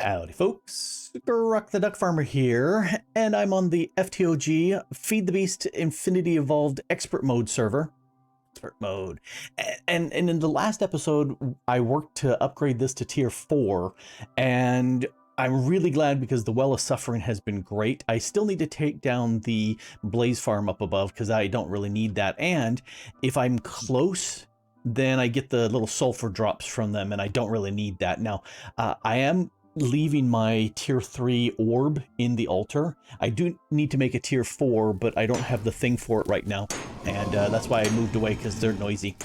Howdy folks, Grok the DuckFarmer here, and I'm on the FTOG Feed the Beast Infinity Evolved Expert Mode server. Expert Mode. And in the last episode, I worked to upgrade this to tier 4, and I'm really glad because the Well of Suffering has been great. I still need to take down the Blaze Farm up above because I don't really need that, and if I'm close, then I get the little sulfur drops from them, and I don't really need that. Now, I am leaving my tier 3 orb in the altar. I do need to make a tier 4, but I don't have the thing for it right now, and that's why I moved away, because they're noisy.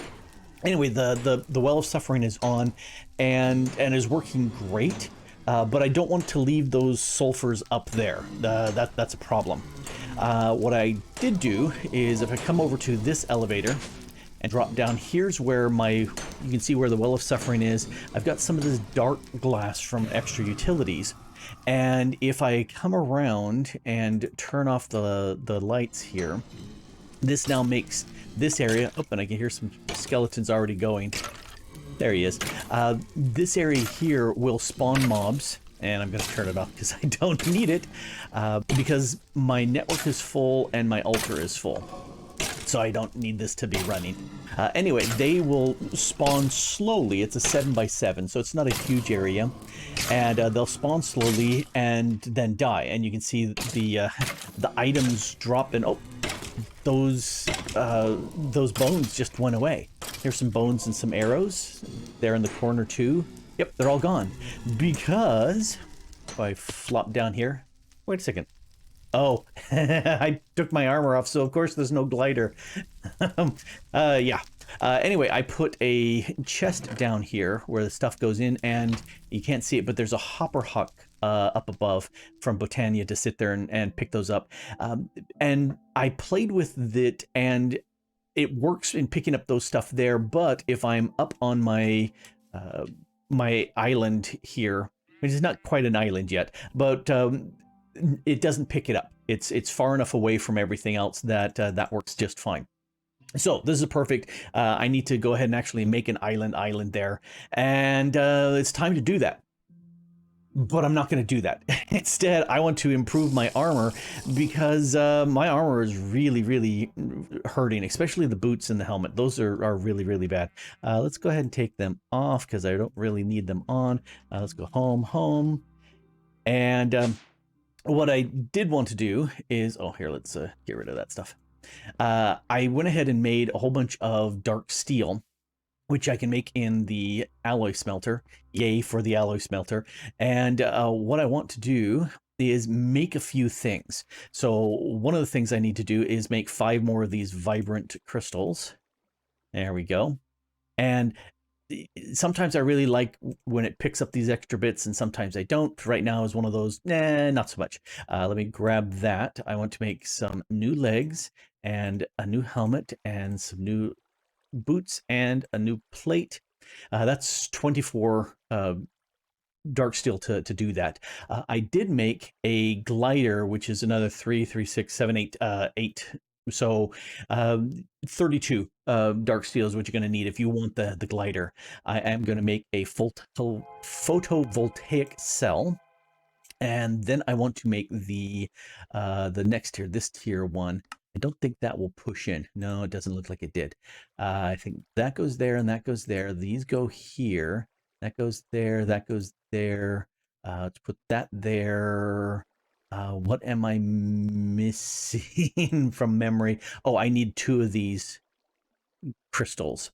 Anyway, the Well of Suffering is on and is working great, but I don't want to leave those sulfurs up there. That's a problem. What I did do is, if I come over to this elevator and drop down, here's where you can see where the Well of Suffering is. I've got some of this dark glass from Extra Utilities, and if I come around and turn off the lights here, this now makes this area, oh, and I can hear some skeletons already going. There he is. This area here will spawn mobs, and I'm going to turn it off because I don't need it, because my network is full and my altar is full. So I don't need this to be running. Anyway, they will spawn slowly. It's a 7x7, so it's not a huge area. And they'll spawn slowly and then die. And you can see the items drop in. Oh, those bones just went away. Here's some bones and some arrows. They're in the corner too. Yep, they're all gone. Because, if I flop down here, wait a second. Oh, I took my armor off, so of course there's no glider. Yeah. Anyway, I put a chest down here where the stuff goes in, and you can't see it, but there's a hopper huck up above from Botania to sit there and pick those up. And I played with it, and it works in picking up those stuff there, but if I'm up on my my island here, which is not quite an island yet, but it doesn't pick it up. It's far enough away from everything else that that works just fine. So this is perfect. I need to go ahead and actually make an island there, and it's time to do that. But I'm not going to do that. Instead, I want to improve my armor, because my armor is really hurting, especially the boots and the helmet. Those are really bad. Let's go ahead and take them off because I don't really need them on. Let's go home, and what I did want to do is, oh, here, let's get rid of that stuff. I went ahead and made a whole bunch of dark steel, which I can make in the alloy smelter. Yay for the alloy smelter. And what I want to do is make a few things. So one of the things I need to do is make 5 more of these vibrant crystals. There we go. And sometimes I really like when it picks up these extra bits, and sometimes I don't. Right now is one of those, nah, not so much. Let me grab that. I want to make some new legs and a new helmet and some new boots and a new plate. That's 24 dark steel to do that. I did make a glider, which is another 3, 6, 7, 8, 8. So 32 dark steel is what you're going to need if you want the glider. I am going to make a photovoltaic cell, and then I want to make the next tier, this tier 1. I don't think that will push in. No, it doesn't look like it did. I think that goes there and that goes there. These go here. That goes there. That goes there. Let's put that there. What am I missing from memory? Oh, I need 2 of these crystals.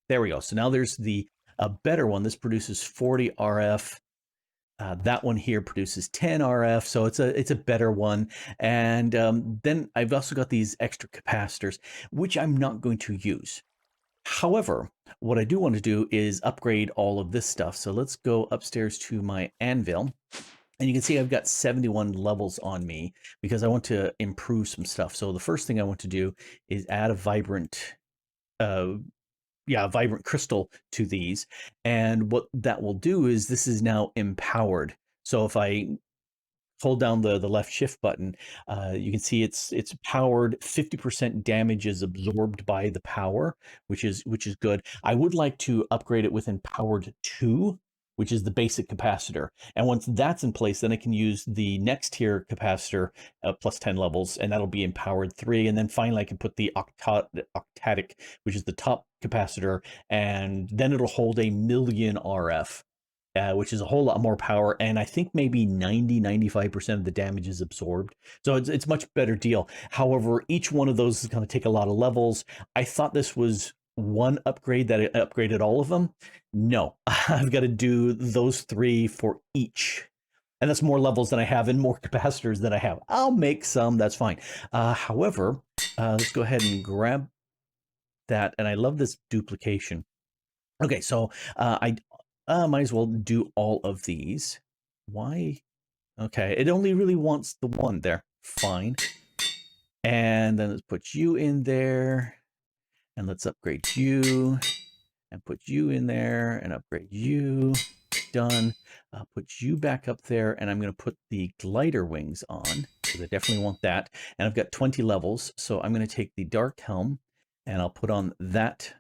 There we go. So now there's the better one. This produces 40 RF. That one here produces 10 RF, so it's a better one. And then I've also got these extra capacitors, which I'm not going to use. However, what I do want to do is upgrade all of this stuff. So let's go upstairs to my anvil. And you can see I've got 71 levels on me because I want to improve some stuff. So the first thing I want to do is add a vibrant crystal to these. And what that will do is this is now empowered. So if I hold down the left shift button, you can see it's powered. 50% damage is absorbed by the power, which is good. I would like to upgrade it with empowered 2 which is the basic capacitor. And once that's in place, then I can use the next tier capacitor plus 10 levels, and that'll be in powered 3. And then finally, I can put the octatic, which is the top capacitor, and then it'll hold 1,000,000 RF. Which is a whole lot more power, and I think maybe 90-95% of the damage is absorbed. So it's much better deal. However, each one of those is going to take a lot of levels. I thought this was one upgrade that it upgraded all of them. No, I've got to do those 3 for each. And that's more levels than I have and more capacitors than I have. I'll make some, that's fine. However, let's go ahead and grab that. And I love this duplication. Okay, so I might as well do all of these. Why? Okay, it only really wants the one there. Fine. And then let's put you in there. And let's upgrade you. And put you in there. And upgrade you. Done. I'll put you back up there. And I'm going to put the glider wings on, because I definitely want that. And I've got 20 levels. So I'm going to take the dark helm. And I'll put on that.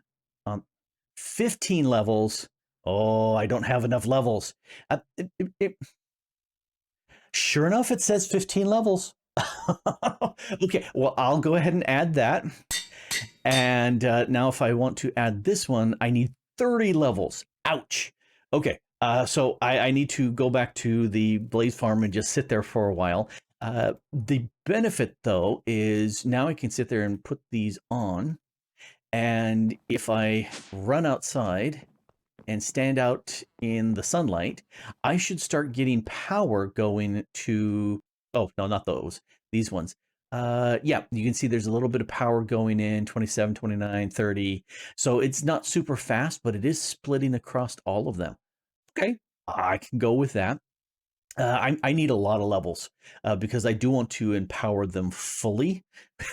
15 levels. Oh, I don't have enough levels. Sure enough, it says 15 levels. Okay, well, I'll go ahead and add that. And now if I want to add this one, I need 30 levels. Ouch. Okay, so I need to go back to the Blaze Farm and just sit there for a while. The benefit, though, is now I can sit there and put these on. And if I run outside and stand out in the sunlight, I should start getting power going to, oh, no, not those, these ones. Yeah, you can see there's a little bit of power going in, 27, 29, 30. So it's not super fast, but it is splitting across all of them. Okay, I can go with that. I need a lot of levels because I do want to empower them fully,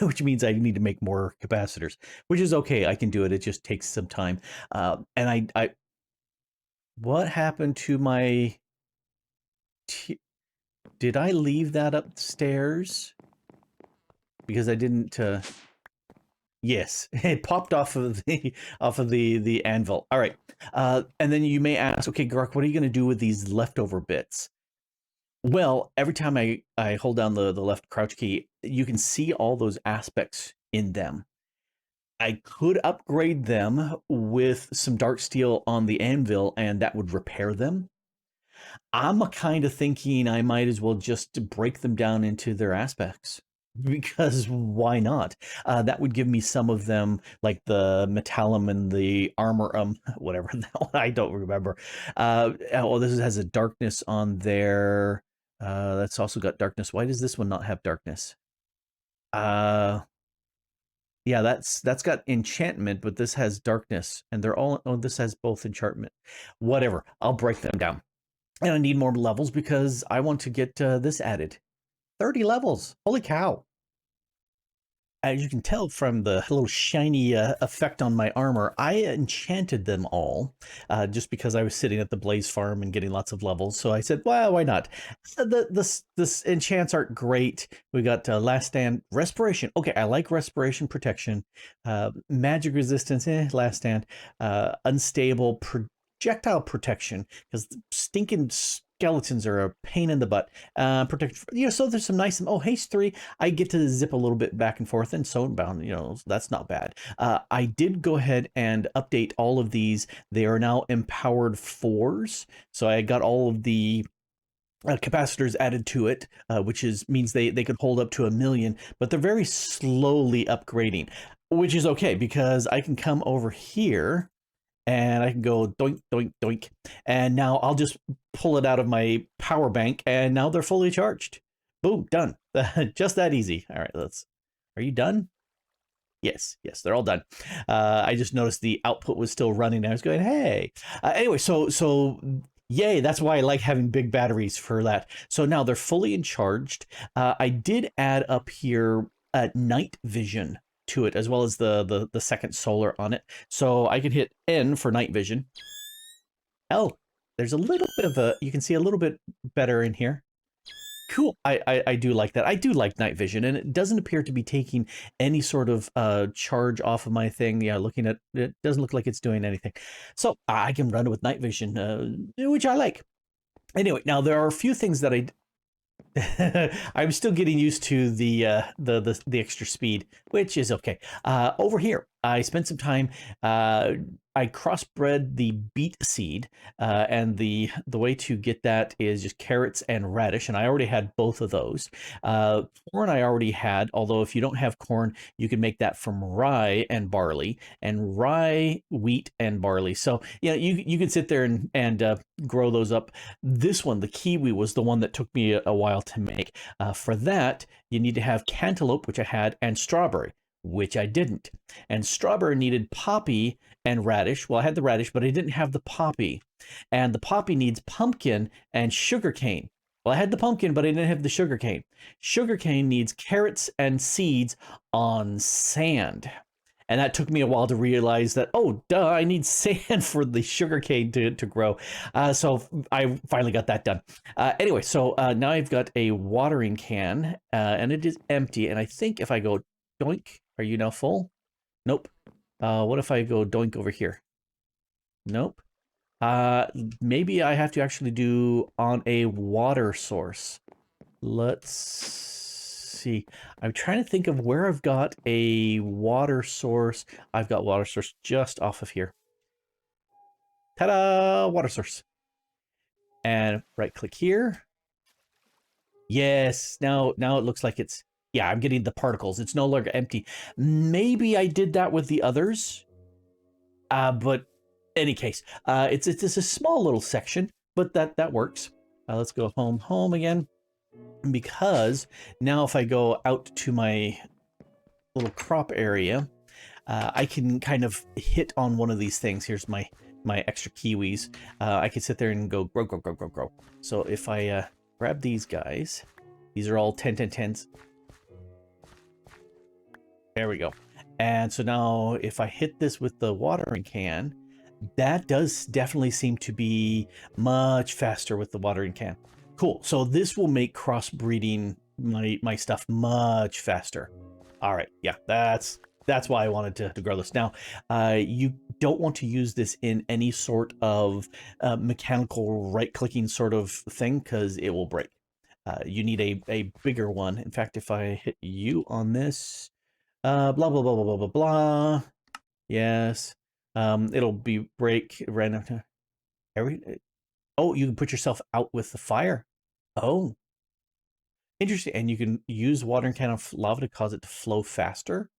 which means I need to make more capacitors, which is okay. I can do it. It just takes some time. And I what happened to my... Did I leave that upstairs? Because I didn't... Yes, it popped off of the anvil. All right. And then you may ask, okay, Grok, what are you going to do with these leftover bits? Well, every time I hold down the left crouch key, you can see all those aspects in them. I could upgrade them with some dark steel on the anvil, and that would repair them. I'm kind of thinking I might as well just break them down into their aspects, because why not? That would give me some of them, like the metallum and the armor, whatever that one, I don't remember. Oh, this has a darkness on there. That's also got darkness. Why does this one not have darkness? Yeah, that's got enchantment, but this has darkness, and they're all... Oh, this has both enchantment. Whatever, I'll break them down. And I need more levels because I want to get this added. 30 levels. Holy cow. As you can tell from the little shiny effect on my armor, I enchanted them all just because I was sitting at the Blaze Farm and getting lots of levels. So I said, well, why not? This enchants aren't great. We got Last Stand, Respiration. Okay, I like Respiration Protection. Magic Resistance, Last Stand. Unstable Projectile Protection, because stinking skeletons are a pain in the butt. Protect, so there's some nice... Oh, haste 3, I get to zip a little bit back and forth, and Stonebound, that's not bad. I did go ahead and update all of these. They are now empowered 4s, so I got all of the capacitors added to it, which means they could hold up to 1,000,000, but they're very slowly upgrading, which is okay because I can come over here and I can go doink, doink, doink. And now I'll just pull it out of my power bank, and now they're fully charged. Boom, done. Just that easy. All right, are you done? Yes, they're all done. I just noticed the output was still running. I was going, hey. Anyway, so yay, that's why I like having big batteries for that. So now they're fully charged. I did add up here night vision to it, as well as the second solar on it. So I can hit N for night vision. L, there's a little bit of you can see a little bit better in here. Cool. I do like that. I do like night vision, and it doesn't appear to be taking any sort of charge off of my thing. Yeah, looking at it doesn't look like it's doing anything. So I can run it with night vision, which I like. Anyway, now there are a few things that I'm still getting used to the extra speed, which is okay. Over here, I spent some time. I crossbred the beet seed, and the way to get that is just carrots and radish, and I already had both of those. Corn I already had, although if you don't have corn, you can make that from rye and barley, and rye, wheat, and barley. So yeah, you can sit there and grow those up. This one, the kiwi, was the one that took me a while to make. For that, you need to have cantaloupe, which I had, and strawberry, which I didn't. And strawberry needed poppy and radish. Well, I had the radish, but I didn't have the poppy. And the poppy needs pumpkin and sugarcane. Well, I had the pumpkin, but I didn't have the sugarcane. Sugarcane needs carrots and seeds on sand. And that took me a while to realize that, oh, duh, I need sand for the sugarcane to grow. So I finally got that done. Anyway, so now I've got a watering can, and it is empty. And I think if I go doink, are you now full? Nope. What if I go doink over here? Nope. Maybe I have to actually do on a water source. Let's see. I'm trying to think of where I've got a water source. I've got water source just off of here. Ta-da! Water source. And right click here. Yes, now it looks like it's, yeah, I'm getting the particles. It's no longer empty. Maybe I did that with the others. But any case, it's a small little section, but that works. Let's go home again, because now if I go out to my little crop area, I can kind of hit on one of these things. Here's my extra kiwis. I can sit there and go grow. So if I grab these guys, these are all 10-10-10s. There we go. And so now if I hit this with the watering can, that does definitely seem to be much faster with the watering can. Cool. So this will make crossbreeding my stuff much faster. All right. Yeah, that's why I wanted to grow this. Now, you don't want to use this in any sort of mechanical right-clicking sort of thing, because it will break. You need a bigger one. In fact, if I hit U on this, blah, blah, blah, blah, blah, blah, blah. Yes. It'll be break random. Oh, you can put yourself out with the fire. Oh, interesting. And you can use watering can of lava to cause it to flow faster.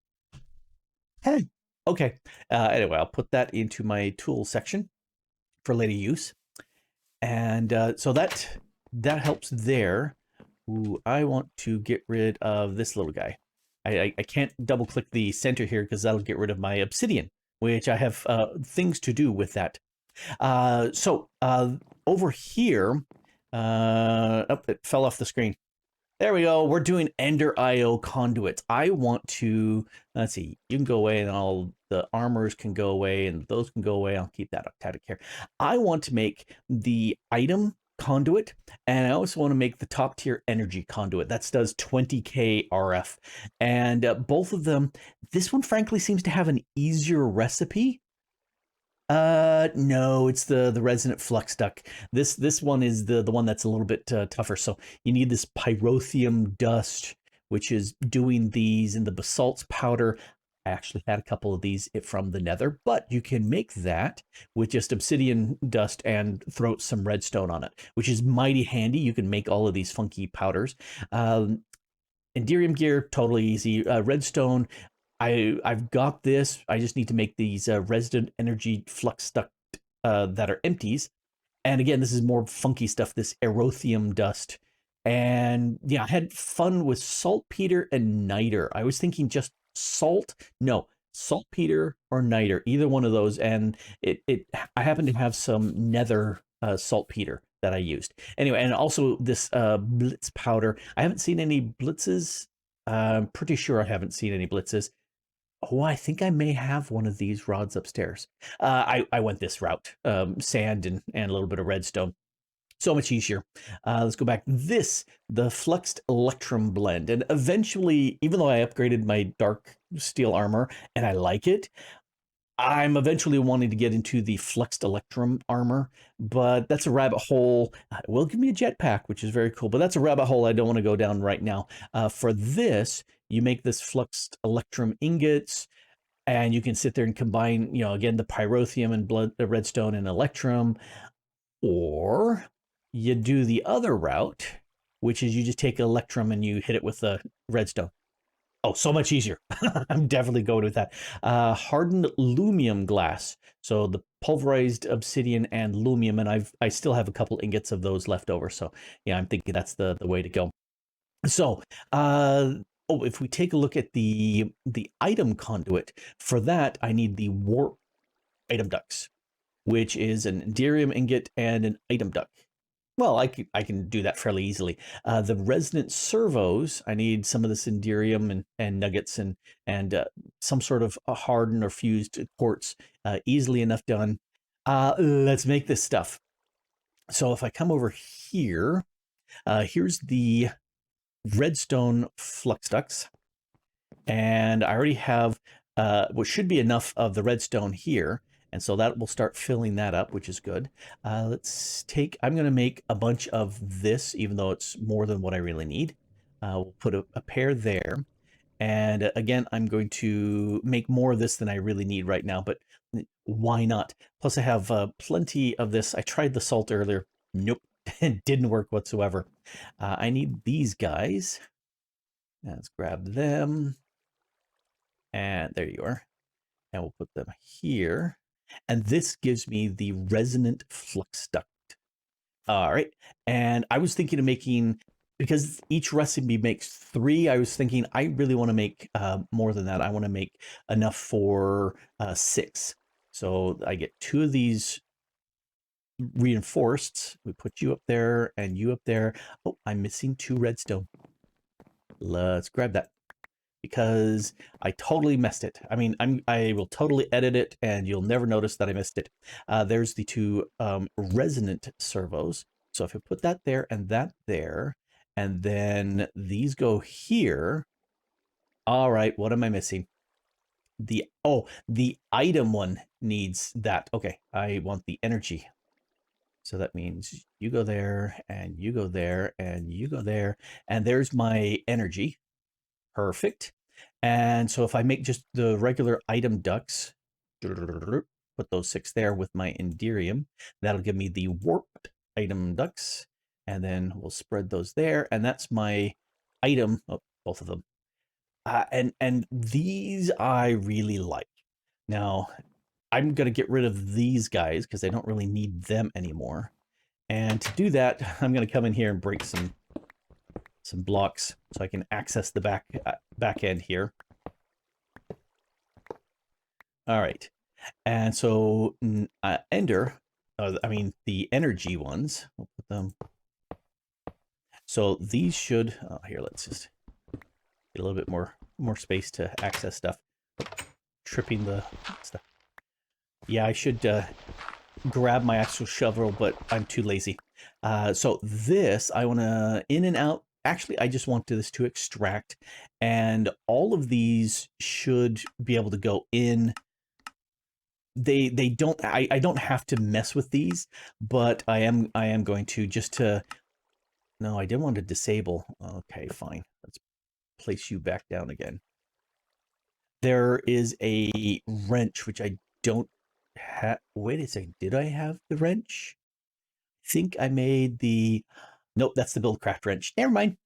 Hey, okay. Anyway, I'll put that into my tool section for later use. And so that helps there. Ooh, I want to get rid of this little guy. I can't double click the center here because that'll get rid of my obsidian, which I have things to do with that. So over here, oh, it fell off the screen. There we go. We're doing EnderIO conduits. I want to, let's see, you can go away and all the armors can go away and those can go away. I'll keep that out of care. I want to make the item conduit, and I also want to make the top tier energy conduit. That does 20k RF. And both of them, this one frankly seems to have an easier recipe. No, it's the resonant flux duct. This one is the one that's a little bit tougher. So you need this pyrotheum dust, which is doing these in the basalt's powder. I actually had a couple of these from the nether, but you can make that with just obsidian dust and throw some redstone on it, which is mighty handy. You can make all of these funky powders. EnderIO gear, totally easy. Redstone, I've got this. I just need to make these resident energy flux duct that are empties. And again, this is more funky stuff, this erythium dust. And yeah, I had fun with saltpeter and niter. I was thinking just saltpeter or niter, either one of those. And I happen to have some nether saltpeter that I used. Anyway, and also this blitz powder. I haven't seen any blitzes. I'm pretty sure I haven't seen any blitzes. Oh, I think I may have one of these rods upstairs. I went this route, sand and a little bit of redstone. So much easier. Let's go back. The Fluxed Electrum blend. And eventually, even though I upgraded my dark steel armor and I like it, I'm eventually wanting to get into the Fluxed Electrum armor, but that's a rabbit hole. It will give me a jetpack, which is very cool, but that's a rabbit hole I don't want to go down right now. For this, you make this Fluxed Electrum ingots, and you can sit there and combine, again, the pyrotheum and redstone and electrum, or you do the other route, which is you just take electrum and you hit it with the redstone. Oh, so much easier. I'm definitely going with that. Hardened lumium glass. So the pulverized obsidian and lumium, and I still have a couple ingots of those left over. So yeah, I'm thinking that's the way to go. So if we take a look at the item conduit, for that I need the warp item ducts, which is an EnderIO ingot and an item duct. Well, I can do that fairly easily. The resonant servos, I need some of this EnderIO and nuggets and some sort of hardened or fused quartz, easily enough done. Let's make this stuff. So if I come over here, here's the redstone flux ducts, and I already have what should be enough of the redstone here. And so that will start filling that up, which is good. I'm going to make a bunch of this, even though it's more than what I really need. We'll put a pair there. And again, I'm going to make more of this than I really need right now, but why not? Plus I have plenty of this. I tried the salt earlier. Nope, it didn't work whatsoever. I need these guys. Let's grab them. And there you are. And we'll put them here. And this gives me the resonant flux duct. All right. And I was thinking of making, because each recipe makes 3, I was thinking I really want to make more than that. I want to make enough for 6. So I get 2 of these reinforced. We put you up there and you up there. Oh, I'm missing 2 redstone. Let's grab that, because I totally messed it. I mean, I will totally edit it and you'll never notice that I missed it. There's the 2 resonant servos. So if I put that there and that there, and then these go here. All right, what am I missing? The item one needs that. Okay, I want the energy. So that means you go there and you go there and you go there, and there's my energy. Perfect. And so if I make just the regular item ducts, put those 6 there with my EnderIO, that'll give me the warped item ducts. And then we'll spread those there. And that's my item, both of them. And these I really like. Now, I'm going to get rid of these guys because I don't really need them anymore. And to do that, I'm going to come in here and break some blocks so I can access the back end here. All right. And so the energy ones, we'll put them. So these should, here, let's just get a little bit more space to access stuff. Tripping the stuff. Yeah, I should grab my actual shovel, but I'm too lazy. So this, I want to in and out. Actually, I just want this to extract, and all of these should be able to go in. They don't. I don't have to mess with these, but I am going to just to. No, I didn't want to disable. Okay, fine. Let's place you back down again. There is a wrench which I don't have. Wait a second. Did I have the wrench? I think I made the. Nope, that's the Buildcraft wrench. Never mind.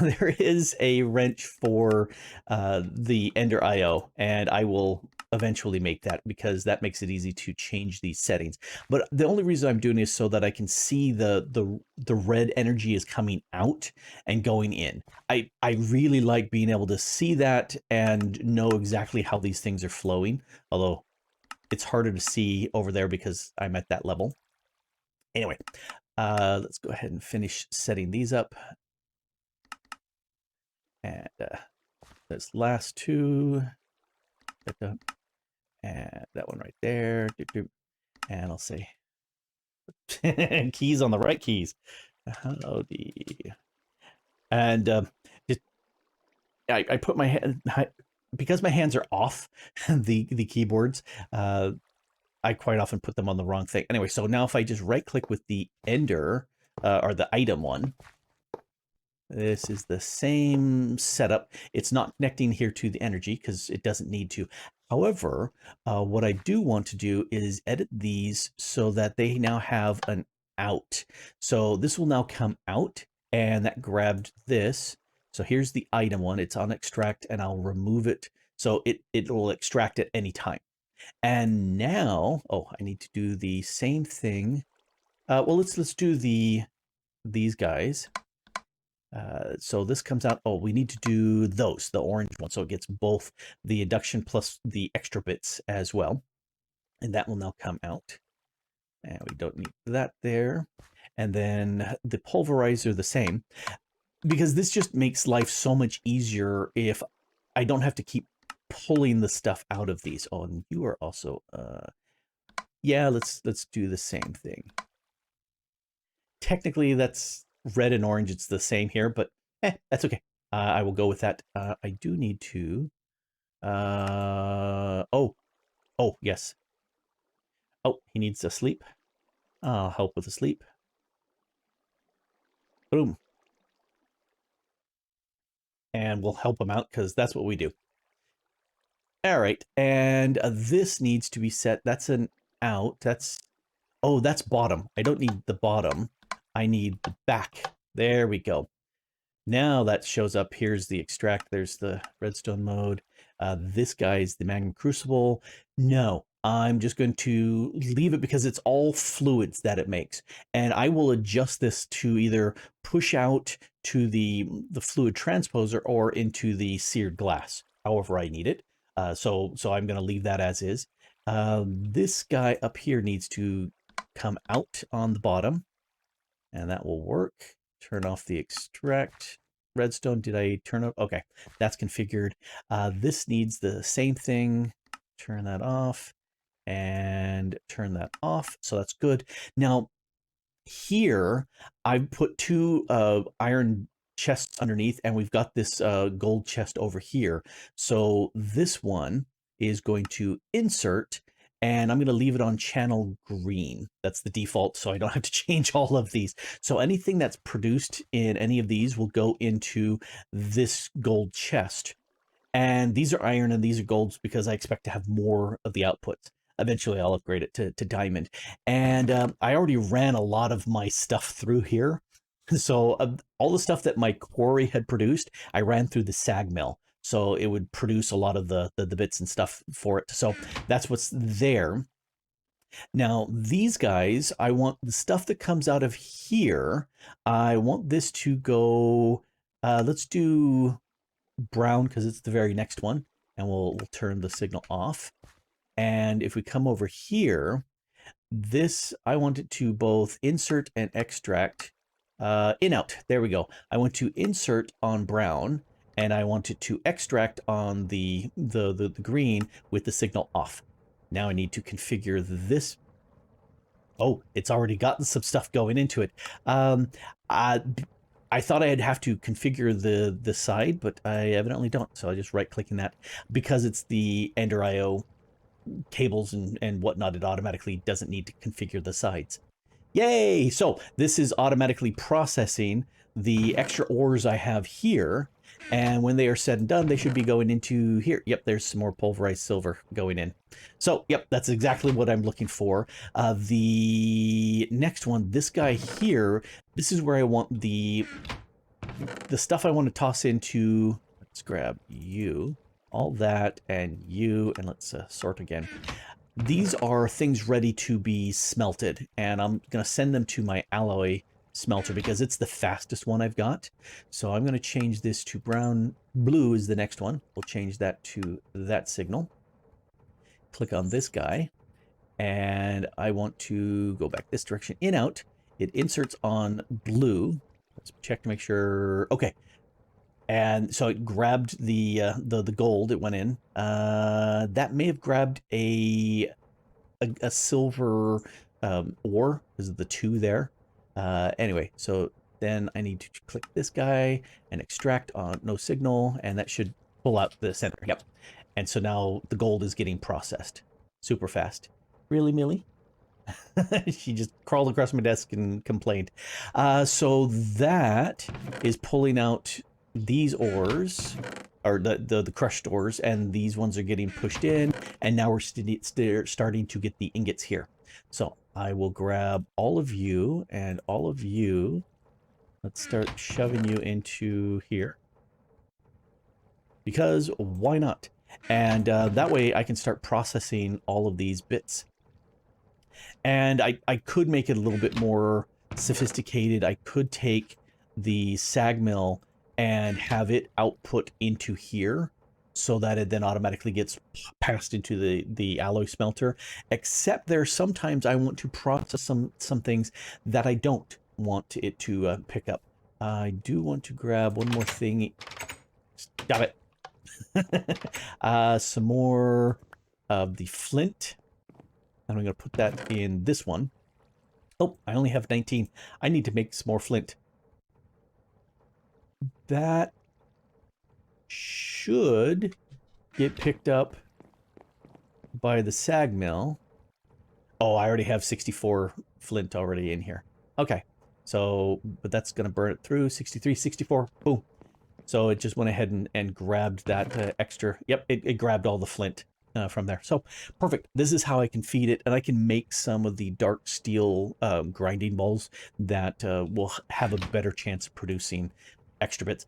There is a wrench for the EnderIO, and I will eventually make that because that makes it easy to change these settings. But the only reason I'm doing is so that I can see the red energy is coming out and going in. I really like being able to see that and know exactly how these things are flowing, although it's harder to see over there because I'm at that level. Anyway, let's go ahead and finish setting these up. And this last 2, and that one right there, and I'll say Keys on the right keys. Howdy. And just, I put my hand, because my hands are off the keyboards, I quite often put them on the wrong thing. Anyway, so now if I just right click with the Ender, or the item one, this is the same setup. It's not connecting here to the energy because it doesn't need to. However, what I do want to do is edit these so that they now have an out. So this will now come out, and that grabbed this. So here's the item one. It's on extract, and I'll remove it. So it will extract at any time. And now, oh, I need to do the same thing. Well, let's do these guys. So this comes out. Oh, we need to do those, the orange one. So it gets both the induction plus the extra bits as well. And that will now come out. And we don't need that there. And then the pulverizer the same. Because this just makes life so much easier if I don't have to keep pulling the stuff out of these. Oh, and you are also yeah, let's do the same thing. Technically that's red and orange, it's the same here, but that's okay. I will go with that. I do need to oh yes. Oh, he needs to sleep. I'll help with the sleep. Boom. And we'll help him out because that's what we do. All right, and this needs to be set. That's an out. That's, oh, that's bottom. I don't need the bottom. I need the back. There we go. Now that shows up. Here's the extract. There's the redstone mode. This guy is the Magnum Crucible. No, I'm just going to leave it because it's all fluids that it makes. And I will adjust this to either push out to the fluid transposer or into the seared glass, however I need it. So I'm going to leave that as is. This guy up here needs to come out on the bottom, and that will work. Turn off the extract redstone. Did I turn up? Okay, that's configured. This needs the same thing. Turn that off and turn that off. So that's good. Now here I've put two iron chests underneath, and we've got this gold chest over here. So this one is going to insert, and I'm going to leave it on channel green. That's the default, so I don't have to change all of these. So anything that's produced in any of these will go into this gold chest. And these are iron and these are golds because I expect to have more of the outputs. Eventually I'll upgrade it to diamond. And I already ran a lot of my stuff through here. So all the stuff that my quarry had produced, I ran through the sag mill. So it would produce a lot of the bits and stuff for it. So that's what's there. Now, these guys, I want the stuff that comes out of here. I want this to go, let's do brown because it's the very next one. And we'll turn the signal off. And if we come over here, this, I want it to both insert and extract, in out. There we go. I want to insert on brown, and I want it to extract on the green with the signal off. Now I need to configure this. Oh, it's already gotten some stuff going into it. I thought I'd have to configure the side, but I evidently don't. So I just right clicking that because it's the EnderIO cables and whatnot. It automatically doesn't need to configure the sides. Yay! So this is automatically processing the extra ores I have here, and when they are said and done, they should be going into here. Yep, there's some more pulverized silver going in. So yep, that's exactly what I'm looking for. The next one, this guy here, this is where I want the stuff I want to toss into. Let's grab you, all that, and you, and let's sort again. These are things ready to be smelted, and I'm going to send them to my alloy smelter because it's the fastest one I've got. So I'm going to change this to brown. Blue is the next one. We'll change that to that signal. Click on this guy, and I want to go back this direction. In, out. It inserts on blue. Let's check to make sure. Okay. And so it grabbed the gold. It went in. That may have grabbed a silver ore because of the 2 there. Anyway, so then I need to click this guy and extract on no signal, and that should pull out the center. Yep. And so now the gold is getting processed super fast. Really, Millie? She just crawled across my desk and complained. So that is pulling out these ores, or the crushed ores, and these ones are getting pushed in, and now we're starting to get the ingots here. So I will grab all of you and all of you. Let's start shoving you into here. Because why not? And that way I can start processing all of these bits. And I could make it a little bit more sophisticated. I could take the sag mill and have it output into here so that it then automatically gets passed into the alloy smelter. Except there's sometimes I want to process some things that I don't want it to pick up. I do want to grab one more thing. Stop it. Some more of the flint. And I'm going to put that in this one. Oh, I only have 19. I need to make some more flint. That should get picked up by the sag mill. Oh, I already have 64 flint already in here. Okay. So, but that's going to burn it through. 63, 64. Boom. So it just went ahead and grabbed that extra. Yep, it grabbed all the flint from there. So perfect. This is how I can feed it, and I can make some of the dark steel grinding balls that will have a better chance of producing extra bits.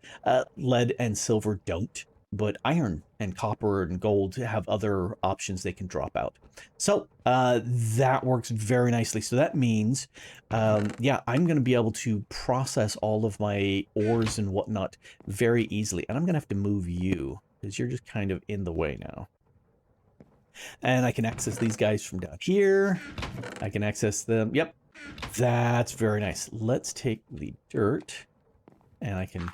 Lead and silver don't, but iron and copper and gold have other options they can drop out. So that works very nicely. So that means, yeah, I'm going to be able to process all of my ores and whatnot very easily. And I'm going to have to move you because you're just kind of in the way now. And I can access these guys from down here. I can access them. Yep, that's very nice. Let's take the dirt and I can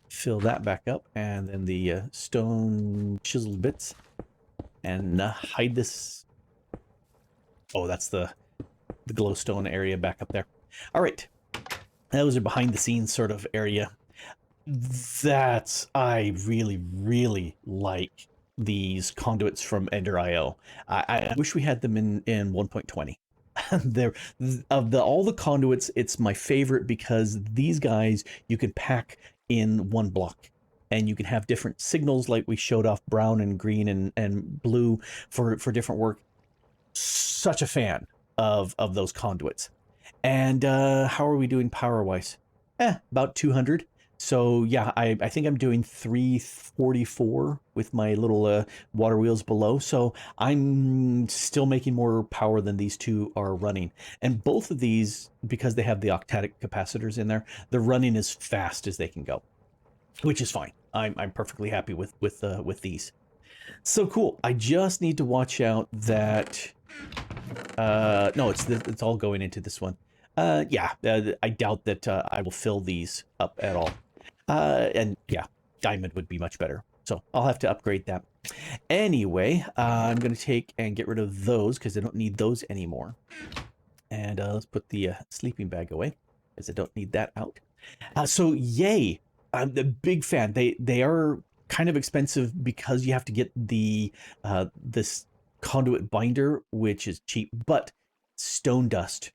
fill that back up, and then the stone chiseled bits, and hide this. Oh, that's the glowstone area back up there. All right, those are behind the scenes sort of area. I really like these conduits from EnderIO. I wish we had them in 1.20. They're of all the conduits, it's my favorite because these guys you can pack in one block, and you can have different signals like we showed off, brown and green and blue for different work. Such a fan of those conduits. And how are we doing power wise? About 200. So yeah, I think I'm doing 344 with my little water wheels below. So I'm still making more power than these two are running. And both of these, because they have the octadic capacitors in there, they're running as fast as they can go, which is fine. I'm perfectly happy with these. So cool. I just need to watch out that no, it's all going into this one. Yeah, I doubt that I will fill these up at all. And yeah, diamond would be much better. So I'll have to upgrade that. Anyway, I'm going to take and get rid of those because I don't need those anymore. And let's put the sleeping bag away because I don't need that out. So yay, I'm a big fan. They are kind of expensive because you have to get the this conduit binder, which is cheap, but stone dust,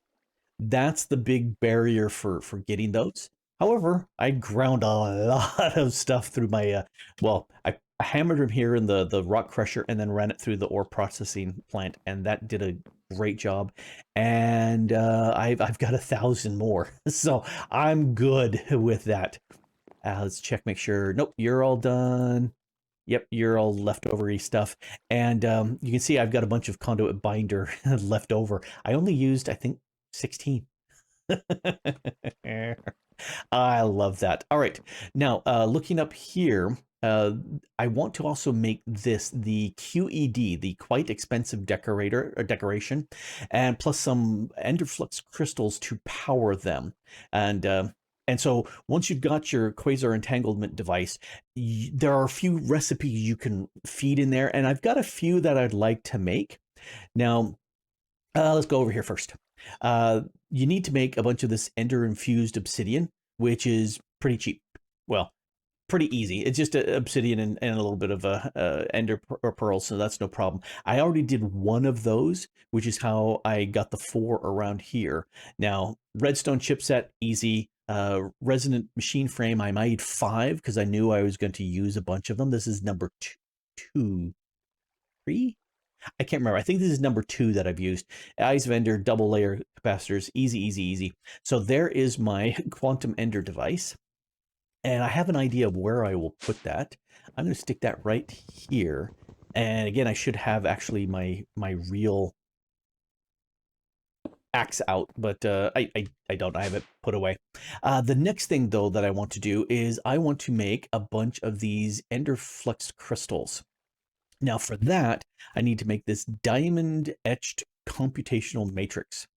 that's the big barrier for getting those. However, I ground a lot of stuff through my well, I hammered them here in the rock crusher and then ran it through the ore processing plant, and that did a great job. And I've got 1,000 more, so I'm good with that. Let's check, make sure. Nope, you're all done. Yep, you're all leftover-y stuff. And you can see I've got a bunch of conduit binder left over. I only used, I think, 16. I love that. All right, now looking up here, I want to also make this the QED, the quite expensive decoration, and plus some Enderflux crystals to power them. And so once you've got your quasar entanglement device, there are a few recipes you can feed in there, and I've got a few that I'd like to make. Now, Let's go over here first. You need to make a bunch of this ender infused obsidian, which is pretty cheap. Well, pretty easy. It's just a obsidian and a little bit of a ender or pearl, so that's no problem. I already did one of those, which is how I got the 4 around here. Now, redstone chipset, easy. Resonant machine frame, I made 5 because I knew I was going to use a bunch of them. This is number 2, 3? I can't remember. I think this is number 2 that I've used. Eyes of Ender, double layer capacitors, easy, easy, easy. So there is my quantum ender device. And I have an idea of where I will put that. I'm going to stick that right here. And again, I should have actually my real axe out, but I don't. I have it put away. The next thing, though, that I want to do is I want to make a bunch of these ender flux crystals. Now, for that, I need to make this diamond etched computational matrix.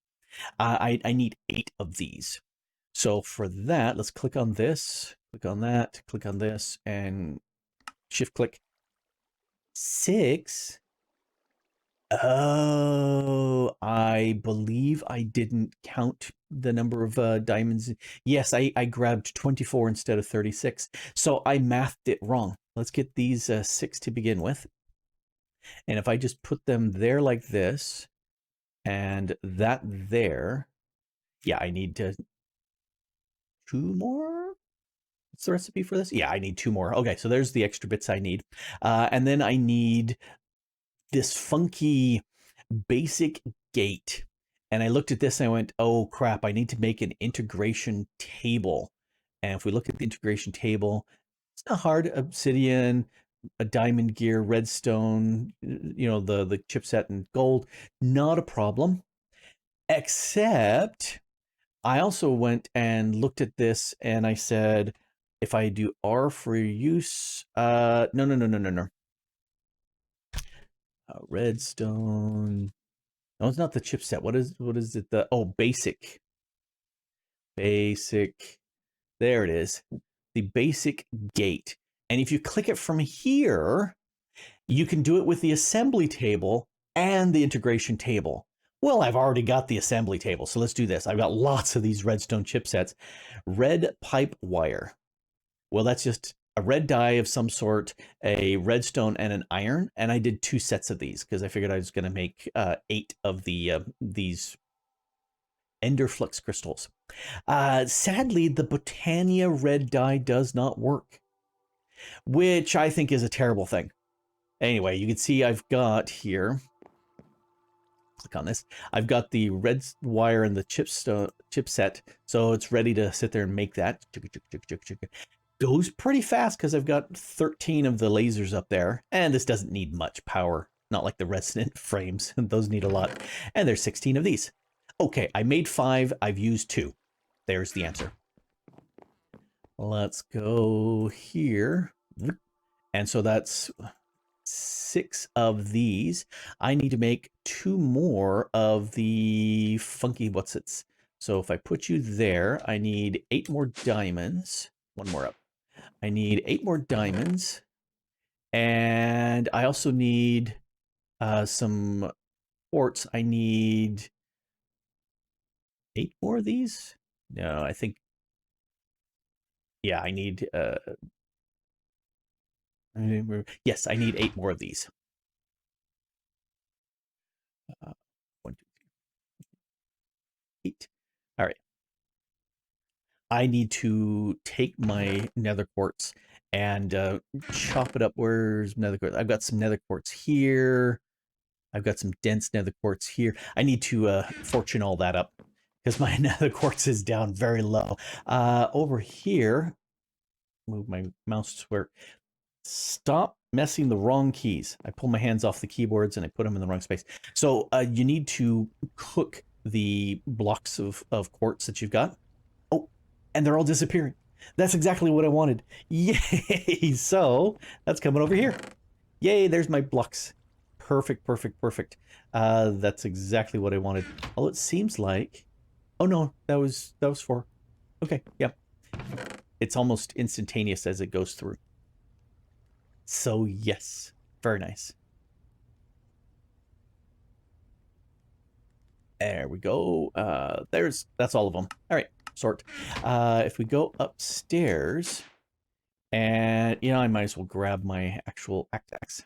I need 8 of these. So for that, let's click on this, click on that, click on this, and shift click 6. Oh, I believe I didn't count the number of diamonds. Yes, I grabbed 24 instead of 36. So I mathed it wrong. Let's get these 6 to begin with. And if I just put them there like this, and that there, yeah, I need to 2 more. What's the recipe for this? Yeah, I need 2 more. Okay, so there's the extra bits I need. And then I need this funky basic gate. And I looked at this and I went, oh crap, I need to make an integration table. And if we look at the integration table, it's not hard. Obsidian, a diamond gear, redstone, you know, the chipset and gold, not a problem. Except I also went and looked at this and I said, if I do R for use, no. Redstone. No, it's not the chipset. What is it? Basic. Basic. There it is. The basic gate. And if you click it from here, you can do it with the assembly table and the integration table. Well, I've already got the assembly table, so let's do this. I've got lots of these redstone chipsets. Red pipe wire. Well, that's just a red dye of some sort, a redstone, and an iron. And I did 2 sets of these because I figured I was going to make 8 of these ender flux crystals. Sadly, the Botania red dye does not work, which I think is a terrible thing. Anyway, you can see I've got here, click on this, I've got the red wire and the chipset, so it's ready to sit there and make that. Goes pretty fast because I've got 13 of the lasers up there, and this doesn't need much power, not like the resonant frames. Those need a lot. And there's 16 of these. Okay, I made 5, I've used 2. There's the answer. Let's go here. And so that's 6 of these. I need to make 2 more of the funky what's-its. So if I put you there, I need 8 more diamonds. 1 more up. I need 8 more diamonds. And I also need some quartz. I need 8 more of these? No, I think, yeah, I need, yes, I need 8 more of these. 1, 2, 3, 8. All right. I need to take my nether quartz and chop it up. Where's nether quartz? I've got some nether quartz here. I've got some dense nether quartz here. I need to fortune all that up because my nether quartz is down very low. Over here, move my mouse to where. Stop messing the wrong keys. I pull my hands off the keyboards and I put them in the wrong space. So you need to cook the blocks of quartz that you've got. Oh, and they're all disappearing. That's exactly what I wanted. Yay! So that's coming over here. Yay, there's my blocks. Perfect, perfect, perfect. That's exactly what I wanted. Oh, it seems like... Oh no, that was 4. Okay, yeah. It's almost instantaneous as it goes through. So yes, very nice. There we go. That's all of them. All right, sort. If we go upstairs, and I might as well grab my actual axe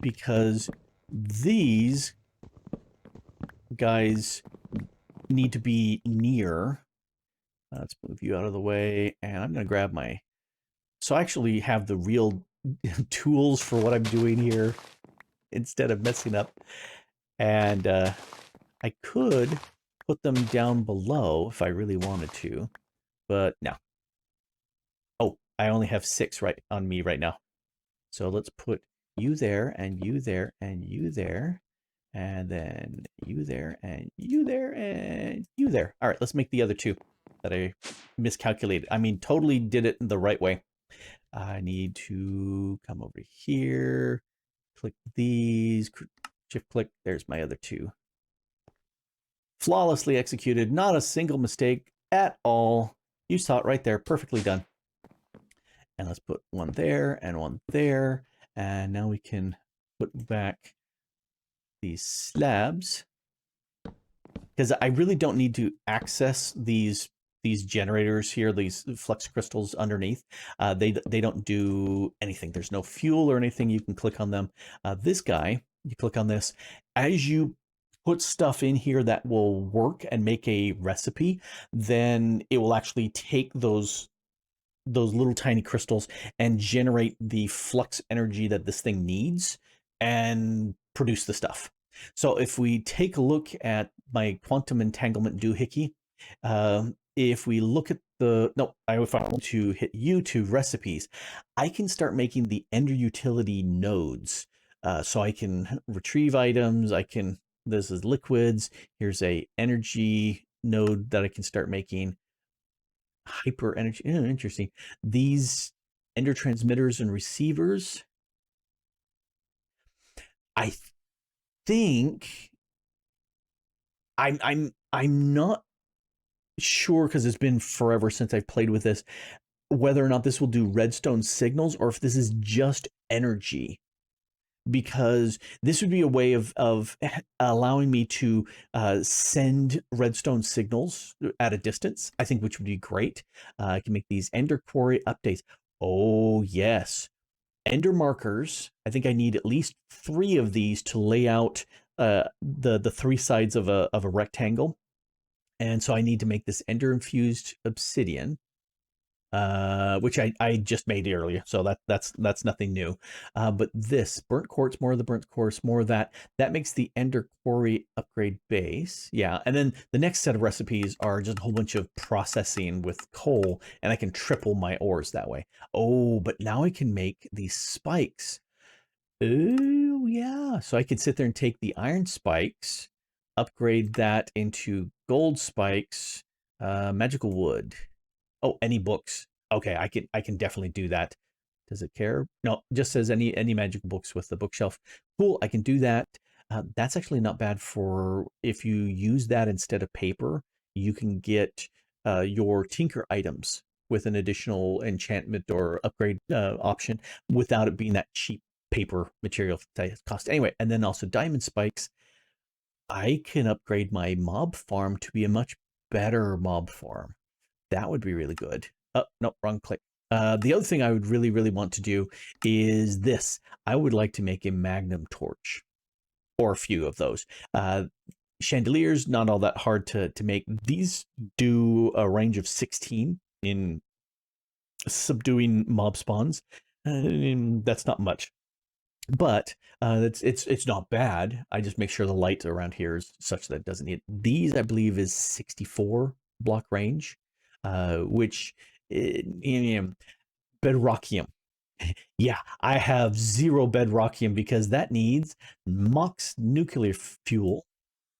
because these guys need to be near. Let's move you out of the way, and I'm gonna grab my. So I actually have the real tools for what I'm doing here instead of messing up. And I could put them down below if I really wanted to, but no. Oh, I only have 6 right on me right now. So let's put you there, and you there, and you there, and then you there, and you there, and you there. All right, let's make the other 2 that I miscalculated. I mean, totally did it in the right way. I need to come over here, click these, shift click. There's my other 2. Flawlessly executed, not a single mistake at all. You saw it right there, perfectly done. And let's put one there and one there. And now we can put back these slabs. Because I really don't need to access these generators here, these flux crystals underneath. They don't do anything. There's no fuel or anything. You can click on them. This guy, you click on this. As you put stuff in here that will work and make a recipe, then it will actually take those little tiny crystals and generate the flux energy that this thing needs and produce the stuff. So if we take a look at my quantum entanglement doohickey, if we look at if I want to hit YouTube recipes, I can start making the Ender utility nodes. So I can retrieve items. This is liquids. Here's a energy node that I can start making. Hyper energy. Interesting. These Ender transmitters and receivers. I think I'm not sure because it's been forever since I've played with this, whether or not this will do redstone signals or if this is just energy. Because this would be a way of allowing me to send redstone signals at a distance, I think, which would be great. I can make these Ender Quarry updates. Oh, yes. Ender markers. I think I need at least 3 of these to lay out the 3 sides of a rectangle. And so I need to make this Ender infused obsidian. Which I just made earlier, so that's nothing new. But this burnt quartz, more of the burnt quartz, more of that makes the Ender Quarry upgrade base. Yeah, and then the next set of recipes are just a whole bunch of processing with coal, and I can triple my ores that way. Oh, but now I can make these spikes. Oh yeah, so I could sit there and take the iron spikes, upgrade that into gold spikes, magical wood. Oh, any books. Okay, I can definitely do that. Does it care? No, just says any magic books with the bookshelf. Cool, I can do that. That's actually not bad for if you use that instead of paper. You can get your tinker items with an additional enchantment or upgrade option without it being that cheap paper material cost. Anyway, and then also diamond spikes. I can upgrade my mob farm to be a much better mob farm. That would be really good. Oh, no, wrong click. The other thing I would really, really want to do is this. I would like to make a magnum torch, or a few of those. Chandeliers, not all that hard to make. These do a range of 16 in subduing mob spawns. That's not much. But it's not bad. I just make sure the light around here is such that it doesn't need. These, I believe, is 64 block range. Which bedrockium. Yeah, I have 0 bedrockium because that needs MOX nuclear fuel,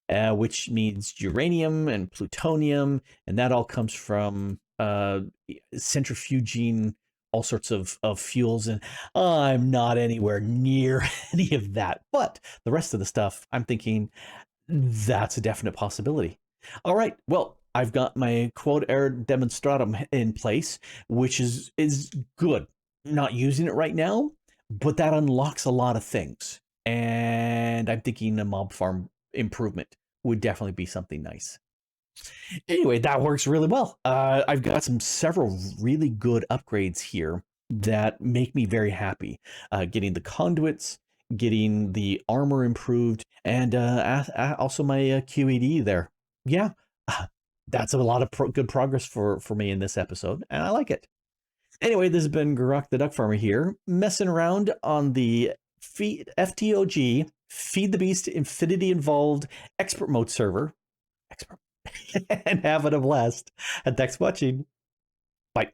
which needs uranium and plutonium, and that all comes from centrifuging all sorts of fuels, and I'm not anywhere near any of that. But the rest of the stuff, I'm thinking that's a definite possibility. All right, well, I've got my quod error demonstratum in place, which is good. Not using it right now, but that unlocks a lot of things. and I'm thinking a mob farm improvement would definitely be something nice. Anyway, that works really well. I've got several really good upgrades here that make me very happy. Getting the conduits, getting the armor improved, and also my QED there. Yeah, that's a lot of good progress for me in this episode, and I like it. Anyway, this has been Grok the Duck Farmer here, messing around on the FTOG Feed the Beast Infinity Involved Expert Mode server. Expert and having a blast. And thanks for watching. Bye.